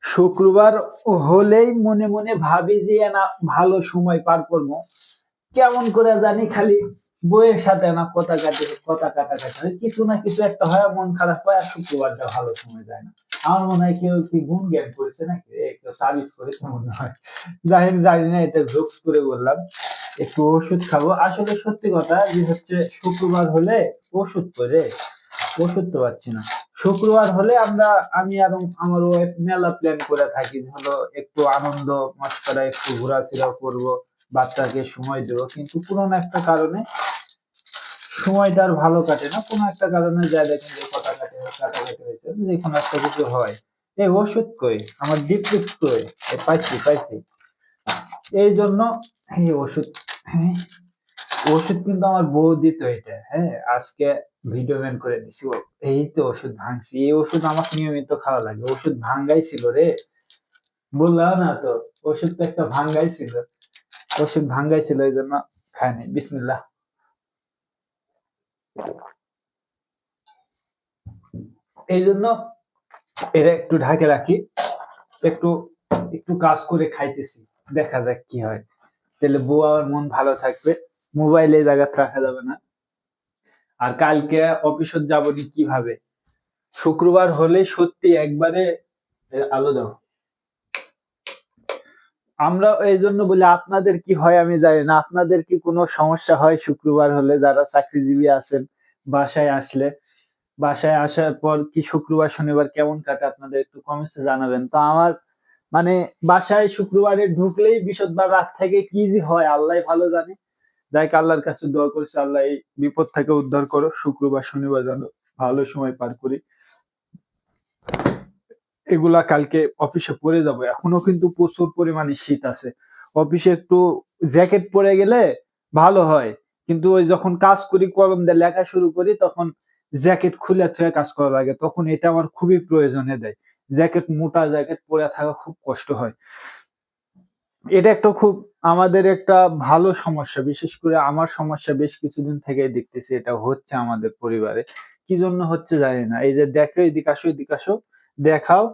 শুক্রবার হলেই মনে মনে ভাবি যে না ভালো সময় পার করবো। কেমন করে জানি খালি বইয়ের সাথে না কথা কাটাকাটি হয়, কিছু না কিছু একটা হয়, মন খারাপ হয়, আর শুক্রবারটা ভালো সময় যায় না। আমার মনে হয় কেউ কি গুণ জ্ঞান করেছে নাকি, একটু সার্ভিস করেছে মনে হয়। যাই হোক, জানি না, এটা জোকস করে বললাম। একটু ওষুধ খাবো, আসলে সত্যি কথা যে হচ্ছে শুক্রবার হলে ওষুধ করে ওষুধ তো পাচ্ছি না। শুক্রবার হলে আমি আর আমার ওয়াইফ মেলা প্ল্যান করে থাকি, হলো একটু আনন্দ মস্করা, একটু ঘোরাফেরা করব, বাচ্চাকে সময় দেবো, কিন্তু কোনো না একটা কারণে সময়টা আর ভালো কাটে না। কোনো একটা কারণে যায় দেখেন যে কাটাকাটি হয়েছে, যে কোনো একটা কিছু হয়। এই ওষুধ কই, আমার ডিপ্রেস কই, পাইছি পাইছি। এই জন্য এই ওষুধ, হ্যাঁ, ওষুধ কিন্তু আমার বউ দিত এটা, হ্যাঁ, আজকে ভিডিও ম্যান করে দিছি। এই তো ওষুধ ভাঙছি, এই ওষুধ আমার নিয়মিত খাওয়া লাগে। ওষুধ ভাঙ্গাই ছিল রে, বললাম না তো, ওষুধ তো একটা ভাঙ্গাই ছিল, ওষুধ ভাঙ্গাই ছিল, এই জন্য খাইনি। বিসমিল্লাহ। এই জন্য এটা একটু ঢাকে রাখি, একটু একটু কাজ করে খাইতেছি, দেখা যাক কি হয়। তাহলে বউ আমার মন ভালো থাকবে, মোবাইলে জায়গা রাখা যাবে না। আর কালকে অফিসে যাবনি কিভাবে, শুক্রবার হলে সত্যি একবারে আলো দাও। আমরা এই জন্য বলি, আপনাদের কি হয় আমি জানি না, আপনাদের কি কোনো সমস্যা হয় শুক্রবার হলে, যারা চাকরিজীবী আছেন? বাসায় আসলে, বাসায় আসার পর কি শুক্রবার শনিবার কেমন কাটে আপনাদের, একটু কমেন্টে জানাবেন তো। আমার মানে বাসায় শুক্রবারে ঢুকলেই বিশদবার রাত থেকে কি যে হয় আল্লাহ ভালো জানে। যাই আল্লাহর কাছে দোয়া করছি, আল্লাহ এই বিপদ থেকে উদ্ধার করো, শুক্রবার শনিবার যেন ভালো সময় পার করি। এগুলা কালকে অফিসে পরে যাব, এখনো কিন্তু প্রচুর পরিমাণে শীত আছে। অফিসে একটু জ্যাকেট পরে গেলে ভালো হয়, কিন্তু ওই যখন কাজ করি, কলম দিয়ে লেখা শুরু করি, তখন জ্যাকেট খুলে থুয়ে কাজ করা লাগে, তখন এটা আমার খুবই প্রয়োজনে দেয়। জ্যাকেট, মোটা জ্যাকেট পরে থাকা খুব কষ্ট হয়। এটা একটা খুব আমাদের একটা ভালো সমস্যা, বিশেষ করে আমার সমস্যা, বেশ কিছুদিন থেকে দেখতেছি এটা হচ্ছে আমাদের পরিবারে। কি জন্য হচ্ছে জানি না। এই যে দেখো, এদিকে আসো, এদিকে আসো, দেখাও।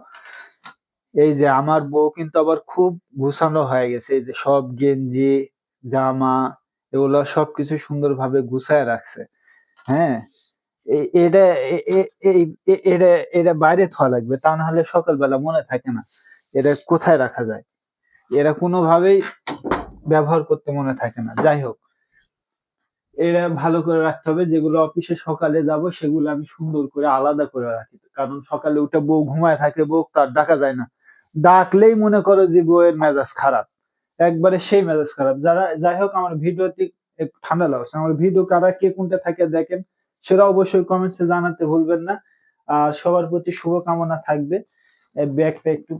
এই যে আমার বউ কিন্তু আবার খুব গুছানো হয়ে গেছে, এই যে সব গেঞ্জি, জামা, এগুলো সবকিছু সুন্দরভাবে গুছায় রাখছে। হ্যাঁ, এটা এটা এটা বাইরে থোয়া লাগবে, তা না হলে সকালবেলা মনে থাকে না এটা কোথায় রাখা যায়। এরা কোনোভাবেই ব্যবহার করতে মনে থাকে না। যাই হোক, এরা ভালো করে রাখতে হবে। যেগুলো অফিসে সকালে যাব সেগুলো আমি সুন্দর করে আলাদা করে রাখি, কারণ সকালে উঠে বউ ঘুমায় থাকে, বউ তার ডাকা যায় না। ডাকলেই মনে করো যে বউয়ের মেজাজ খারাপ, একবারে সেই মেজাজ খারাপ। যারা, যাই হোক, আমার ভিডিওটি একটু ঠান্ডা লাগছে। আমার ভিডিও কারা কে কোনটা থাকে দেখেন, সেটা অবশ্যই কমেন্টসে জানাতে ভুলবেন না। আর সবার প্রতি শুভকামনা থাকবে। ব্যাগটা একটু